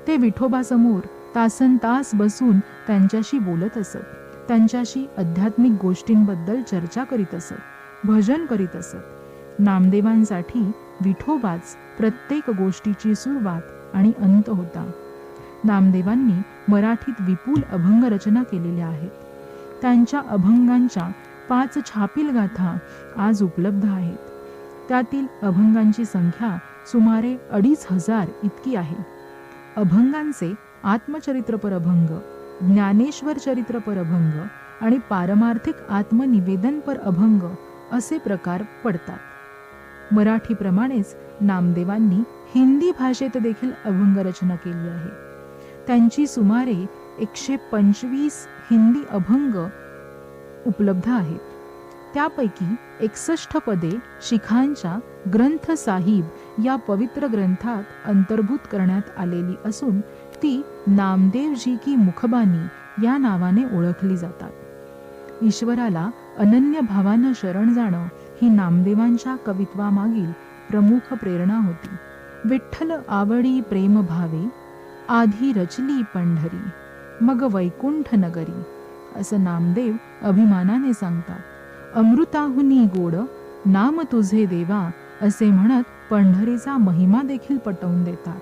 ते विठोबासमोर तासनतास बसून त्यांच्याशी बोलत असत, त्यांच्याशी आध्यात्मिक गोष्टींबद्दल चर्चा करीत असत, भजन करीत असत. नामदेवांसाठी विठोबाच प्रत्येक गोष्टीची सुरुवात आणि अंत होता. नामदेवांनी मराठीत विपुल अभंग रचना केलेल्या आहेत. त्यांच्या अभंगांच्या 5 छापील गाथा आज उपलब्ध आहेत. त्यातील अभंगांची संख्या सुमारे 2500 इतकी आहे. अभंगांचे आत्मचरित्रपर अभंग, ज्ञानेश्वर चरित्रपर अभंग आणि पारमार्थिक आत्मनिवेदनपर अभंग असे प्रकार पडतात. मराठीप्रमाणेच नामदेवांनी हिंदी भाषेत देखील अभंग रचना केली आहे. त्यांची सुमारे 125 हिंदी अभंग उपलब्ध आहेत. त्यापैकी 61 पदे शिखांच्या ग्रंथ साहिब या पवित्र ग्रंथात अंतर्भूत करण्यात आलेली असून ती नामदेवजी की मुखबानी या नावाने ओळखली जातात. ईश्वराला अनन्य भावानं शरण जाणं ही नामदेवांच्या कवित्वामागील प्रमुख प्रेरणा होती. विठ्ठल आवडी प्रेम भावे, आधी रचली पंढरी, मग वैकुंठ नगरी, असं नामदेव अभिमानाने सांगतात. अमृताहुनी गोड नाम तुझे देवा असे म्हणत पंढरीचा महिमा देखील पटवून देतात.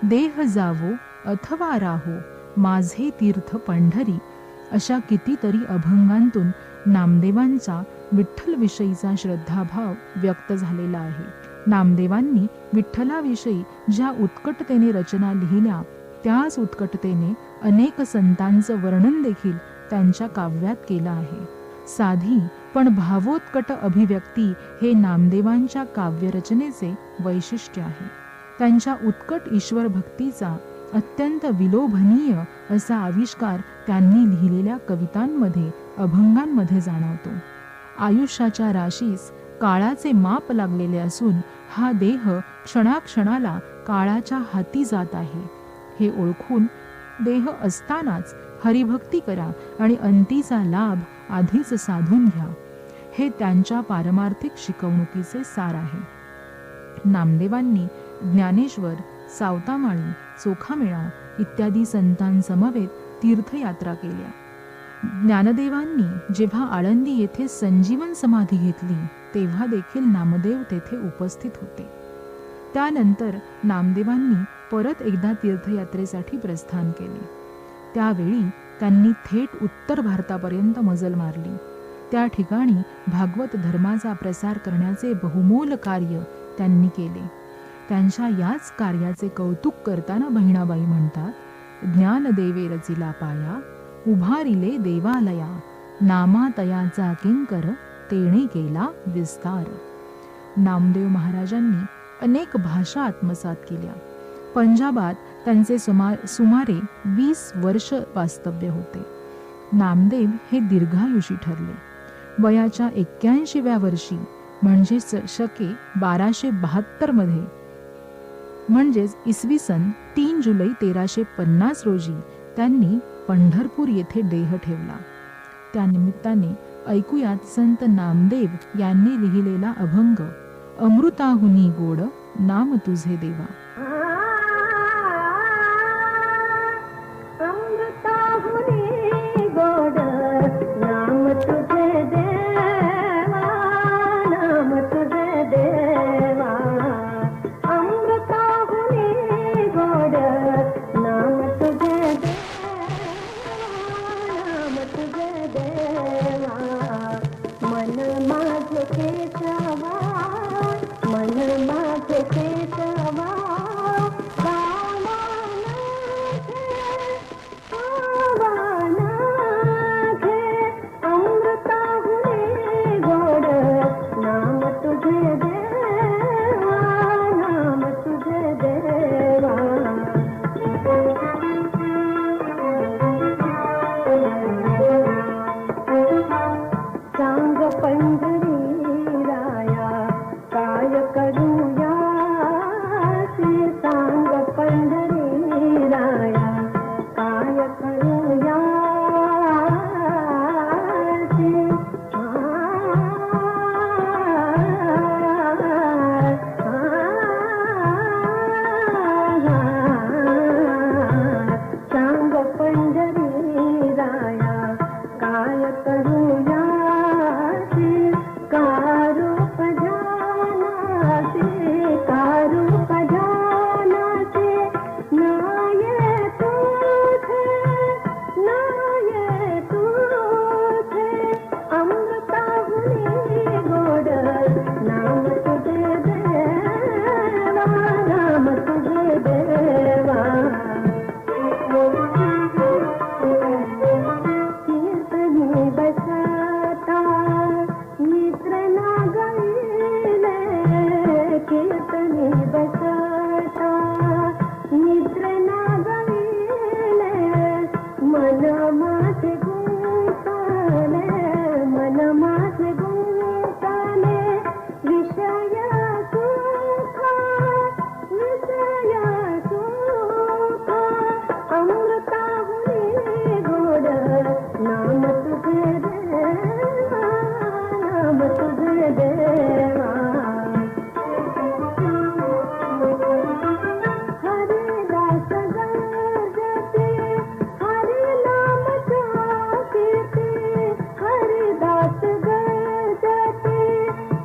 देह जावो अथवा राहो माझे तीर्थ पंढरी, अशा कितीतरी अभंगांतून नामदेवांचा विठ्ठलविषयीचा श्रद्धाभाव व्यक्त झालेला आहे. नामदेवांनी विठ्ठलाविषयी ज्या उत्कटतेने रचना लिहिल्या त्याच उत्कटतेने अनेक संतांचं वर्णन देखील त्यांच्या काव्यात केलं आहे. साधी पण भावोत्कट अभिव्यक्ती हे नामदेवांच्या काव्यरचनेचे वैशिष्ट्य आहे. त्यांच्या उत्कट ईश्वर भक्तीचा अत्यंत विलोभनीय असा आविष्कार त्यांनी लिहिलेल्या कवितांमध्ये अभंगांमध्ये जाणवतो. आयुष्याच्या राशीस काळाचे माप लागलेले असून हा देह क्षणाक्षणाला काळाच्या हाती जात आहे हे ओळखून देह असतानाच हरिभक्ती करा आणि अंतीचा लाभ आधीच साधून घ्या, हे त्यांच्या पारमार्थिक शिकवणुकीचे सार आहे. नामदेवांनी ज्ञानेश्वर, सावतामाळी, चोखामेळा इत्यादी संतांसमवेत तीर्थयात्रा केल्या. ज्ञानदेवांनी जेव्हा आळंदी येथे संजीवन समाधी घेतली तेव्हा देखील नामदेव तेथे उपस्थित होते. त्यानंतर नामदेवांनी परत एकदा तीर्थयात्रेसाठी प्रस्थान केले. त्यावेळी त्यांनी थेट उत्तर भारतापर्यंत मजल मारली. त्या ठिकाणी भागवत धर्माचा प्रसार करण्याचे बहुमोल कार्य त्यांनी केले. त्यांच्या याच कार्याचे कौतुक करताना बहिणाबाई म्हणतात, ज्ञानदेवे रचिला पाया, उभारिले देवालया, नामातयाचा किंकर, तेणे केला विस्तार. नामदेव महाराजांनी अनेक भाषा आत्मसात केल्या. पंजाबात त्यांचे सुमारे 20 वर्ष वास्तव्य होते. नामदेव हे दीर्घायुषी ठरले. वयाच्या 81व्या वर्षी म्हणजेच शके 1272 मध्ये म्हणजेच इसवी सन 3 जुलै 1350 रोजी त्यांनी पंढरपूर येथे देह ठेवला. त्यानिमित्ताने ऐकूयात संत नामदेव यांनी लिहिलेला अभंग अमृताहुनी गोड नाम तुझे देवा. अमृताहुनी गोड नाम तुझे देवा, नाम तुझे देवा. अमृताहुनी गोड नाम तुझे देवा, नाम तुझे देवा. मन माझे केशवा, मन माझे केशवा. बसता निद्र नागविले मन माझे गुंतले मन माझे गुंतले विषय सुख अमृताहुनी गोड नाम तुझे देवा नाम तुझे देवा हरिदास गरजते हरि नाम जापते हरिदास गरजते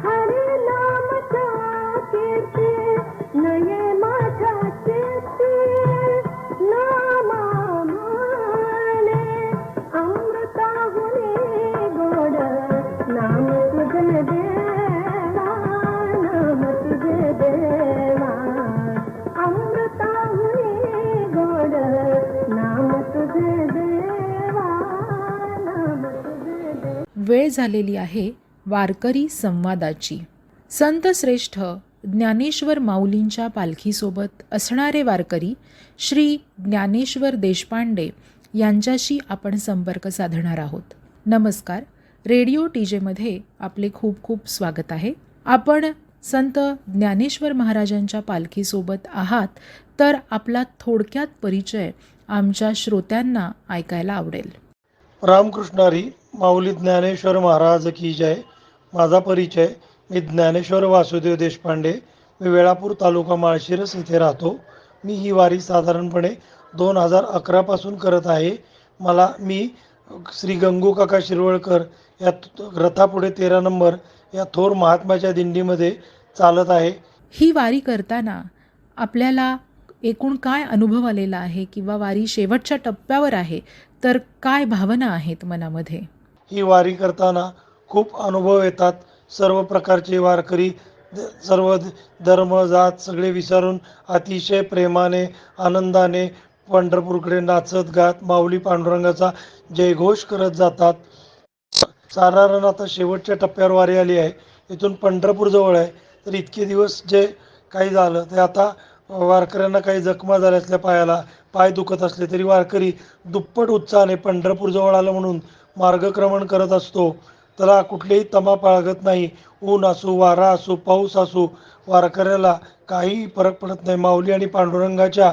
हरि नाम जापते नये माझ्या चित्ती नामा म्हणे अमृताहुनी गोड नाम तुझे देवा नाम तुझे देवा अमृताहुनी गोड नाम तुझे देवा नाम तुझे देवा. वेळ झालेली आहे वारकरी संवादाची. संत श्रेष्ठ ज्ञानेश्वर माऊलींच्या पालखीसोबत असणारे वारकरी श्री ज्ञानेश्वर देशपांडे यांच्याशी आपण संपर्क साधणार आहोत. नमस्कार, रेडिओ टीजेमध्ये आपले खूप खूप स्वागत आहे. आपण संत ज्ञानेश्वर महाराजांच्या पालखीसोबत आहात, तर आपला थोडक्यात परिचय आमच्या श्रोत्यांना ऐकायला आवडेल. रामकृष्णारी माऊली ज्ञानेश्वर महाराज की जय. माझा परिचय, मी ज्ञानेश्वर वासुदेव देशपांडे. मी वेळापूर तालुका माळशिरस येथे राहतो. मी ही वारी साधारणपणे 2011 पासून करत आहे. मी श्री गंगू काका शिरवळकर या रथापुढे 13 नंबर या थोर महात्म्याच्या दिंडीमध्ये चालत आहे. ही वारी करताना आपल्याला एकूण काय अनुभव आलेला आहे, किंवा वारी शेवटच्या टप्प्यावर आहे तर काय भावना आहेत मनामध्ये? ही वारी करताना खूप अनुभव येतात. सर्व प्रकारचे वारकरी, सर्व धर्म जात सगळे विसरून अतिशय प्रेमाने आनंदाने पंढरपूरकडे नाचत गात माऊली पांडुरंगाचा जयघोष करत जातात. साधारण आता शेवटच्या टप्प्यावर वारी आली आहे. इथून पंढरपूर जवळ आहे. तर इतके दिवस जे काही झालं ते आता वारकऱ्यांना काही जखमा झाल्या असल्या, पायाला पाय दुखत असले तरी वारकरी दुप्पट उत्साहाने पंढरपूर जवळ आलं म्हणून मार्गक्रमण करत असतो. त्याला कुठलेही तमा बाळगत नाही. ऊन असो, वारा असो, पाऊस असो, वारकऱ्याला काही फरक पडत नाही. माऊली आणि पांडुरंगाच्या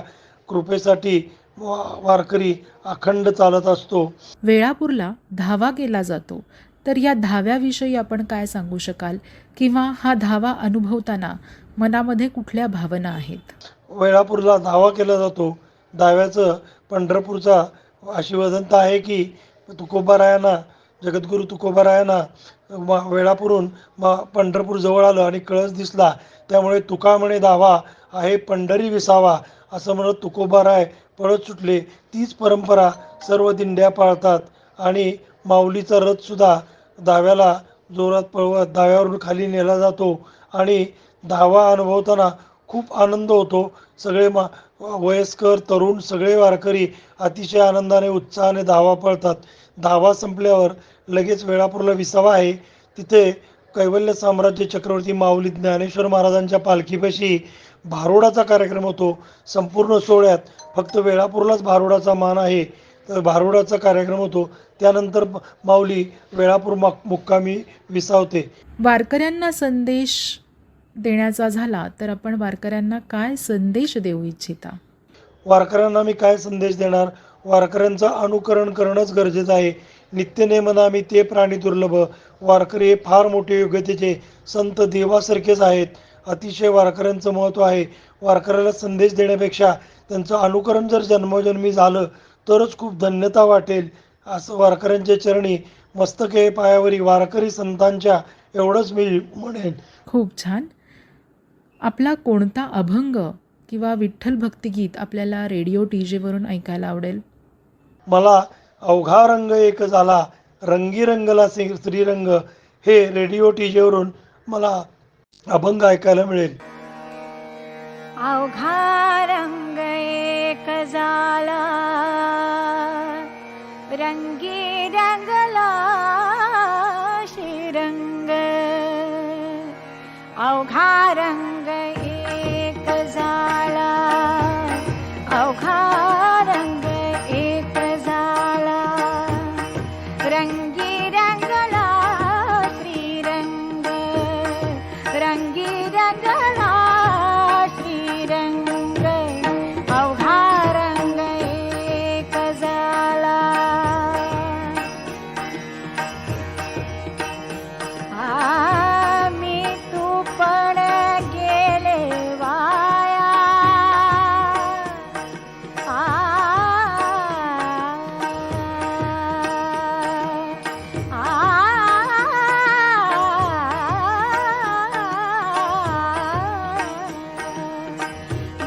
कृपेसाठी वारकरी अखंड चालत असतो. वेळापूरला धावा केला जातो, तर या धाव्याविषयी आपण काय सांगू शकाल, किंवा हा धावा अनुभवताना मनामध्ये कुठल्या भावना आहेत? वेळापूरला धावा केला जातो. धाव्याचं पंढरपूरचा अशी वदंता आहे की तुकोबारायांना, जगद्गुरू तुकोबारायांना वेळापूरून पंढरपूर जवळ आलं आणि कळस दिसला, त्यामुळे तुका म्हणे धावा आहे पंढरी विसावा असं म्हणत तुकोबाराय पळत सुटले. तीच परंपरा सर्व दिंड्या पाळतात आणि माऊलीचा रथसुद्धा धाव्याला जोरात पळवत धाव्यावरून खाली नेला जातो आणि धावा अनुभवताना खूप आनंद होतो. सगळे वयस्कर तरुण सगळे वारकरी अतिशय आनंदाने उत्साहाने धावा पळतात. धावा संपल्यावर लगेच वेळापूरला विसावा आहे. तिथे कैवल्य साम्राज्य चक्रवर्ती माऊली ज्ञानेश्वर महाराजांच्या पालखीपाशी भारुडाचा कार्यक्रम होतो. संपूर्ण सोहळ्यात फक्त वेळापूरलाच भारुडाचा मान आहे, तर भारुडाचा कार्यक्रम होतो. त्यानंतर माऊली वेळापूर मुक्कामी विसावते. वारकऱ्यांना संदेश देण्याचा झाला तर आपण वारकऱ्यांना काय संदेश देऊ इच्छिता? वारकऱ्यांना मी काय संदेश देणार? वारकऱ्यांचं अनुकरण करणंच गरजेचं आहे. नित्यनेमनामी ते प्राणी दुर्लभ. वारकरी हे फार मोठे योग्यतेचे संत देवासारखेच आहेत. अतिशय वारकऱ्यांचं महत्त्व आहे. वारकऱ्याला संदेश देण्यापेक्षा त्यांचं अनुकरण जर जन्मोजन्मी झालं तरच खूप धन्यता वाटेल. असं वारकऱ्यांच्या चरणी मस्तके पायावरी वारकरी संतांच्या एवढंच मी म्हणेन. खूप छान. आपला कोणता अभंग किंवा विठ्ठल भक्तिगीत आपल्याला रेडिओ टीजेवरून ऐकायला आवडेल? मला अवघा रंग एक झाला रंगी रंगला श्रीरंग हे रेडिओ टीजेवरून मला अभंग ऐकायला मिळेल. अवघा रंग एक झाला रंगी रंगला श्रीरंग. अवघा रंग एक रंगी रंगला श्रीरंग अवघा रंग एक झाला मी तू पण गेले वाया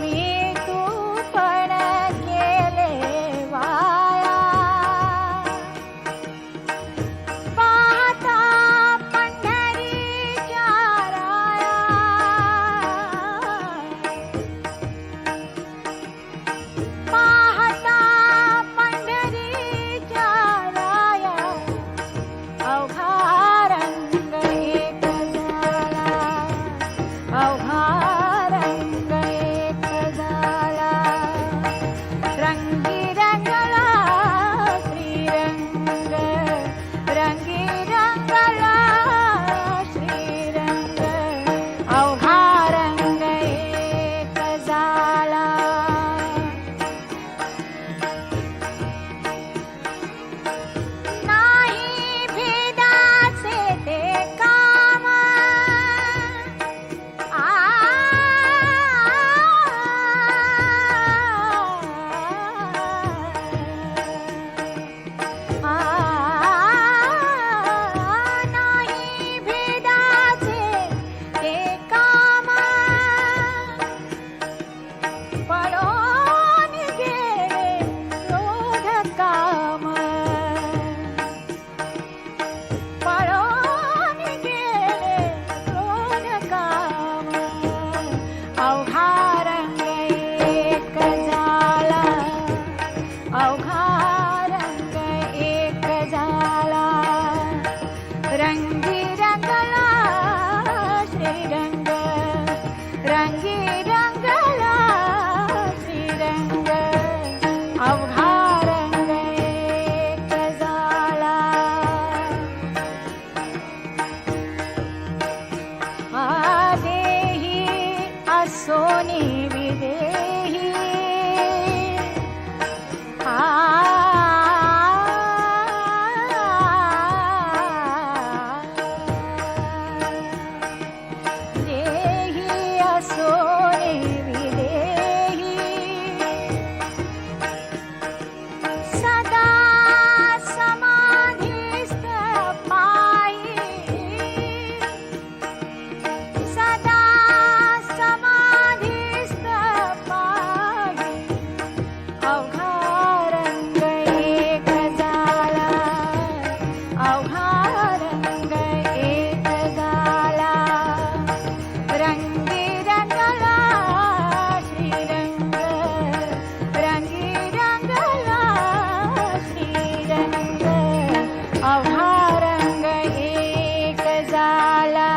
मी तू पण गेले वाया पाहता पंढरीच्या राया पाहता पंढरीच्या राया अवघा रंग एक झाला अवघा रंग एक झाला रंगी रंगला श्रीरंग रंगी रंगला श्रीरंग अवघा रंग एक झाला नाही भेदाचे ते काम नाही भेदाचे ते काम पळून गेले क्रोध काम पळून गेले क्रोध काम अवघा रंग एक झाला अवघा रंग एक झाला रंगी रंगला श्रीरंग रंगी रंगला श्रीरंग अवघा रंग एक झाला देही असोनी विदेही देही असोनी विदेही सदा समाधिस्थ पायी सदा समाधिस्थ पायी अवघा रंग एक झाला अवघा रंग एक झाला रंगी रंगला श्रीरंग रंगी रंगला श्रीरंग अवघा रंग एक झाला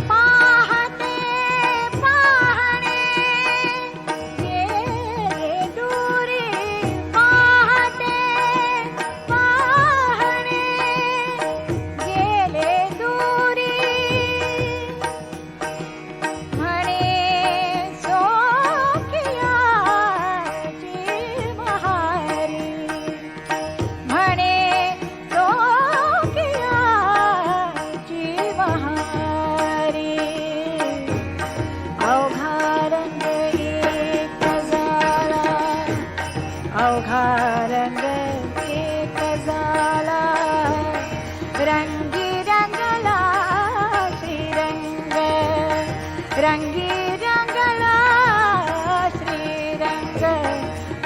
पाहते पाहणे गेले दूरी पाहते पाहणे गेले दूरी म्हणे सोकियाची महारी म्हणे सोकियाची महारी अवघा रंग एक झाला अवघा रंग एक झाला रंगी रंगला श्रीरंग रंगी रंगला श्रीरंग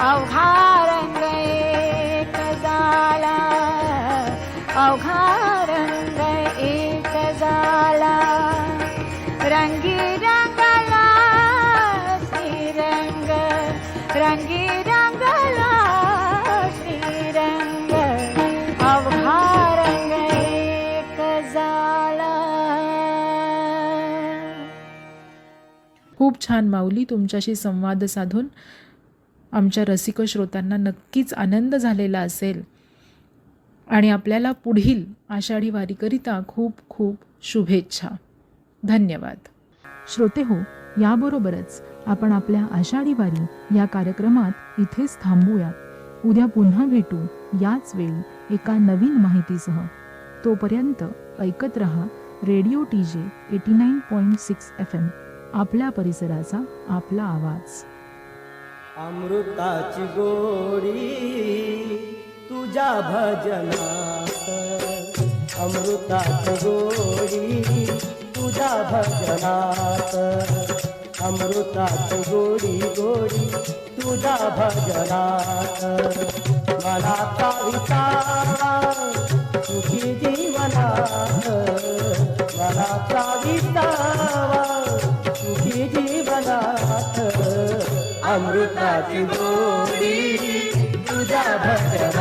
अवघा रंग एक झाला अवघा रंग एक झाला रंगी रंगला श्रीरंग रंगी रंगला श्रीरंग अवघा रंग एक झाला. खूप छान माऊली, तुमच्याशी संवाद साधून आमच्या रसिक श्रोत्यांना नक्कीच आनंद झालेला असेल. आणि आपल्याला पुढील आषाढी वारीकरिता खूप खूप शुभेच्छा. धन्यवाद. श्रोते हो, याबरोबरच आपण आपल्या आषाढी वारी या कार्यक्रमात इथेच थांबूयात. उद्या पुन्हा भेटू याच वेळी एका नवीन माहितीसह. तोपर्यंत ऐकत रहा रेडिओ TJ 89.6 FM, आपल्या परिसराचा आपला आवाज. अमृताची गोडी तुझ्या भजनात, अमृताची गोडी तुझ्या भजनात, अमृताची गोडी गोडी तुझ्या भजनात. मनाचा विचार सुखी जीवनात, मनाचा विचार सुखी जीवनात. अमृताची गोडी तुझ्या भजनात.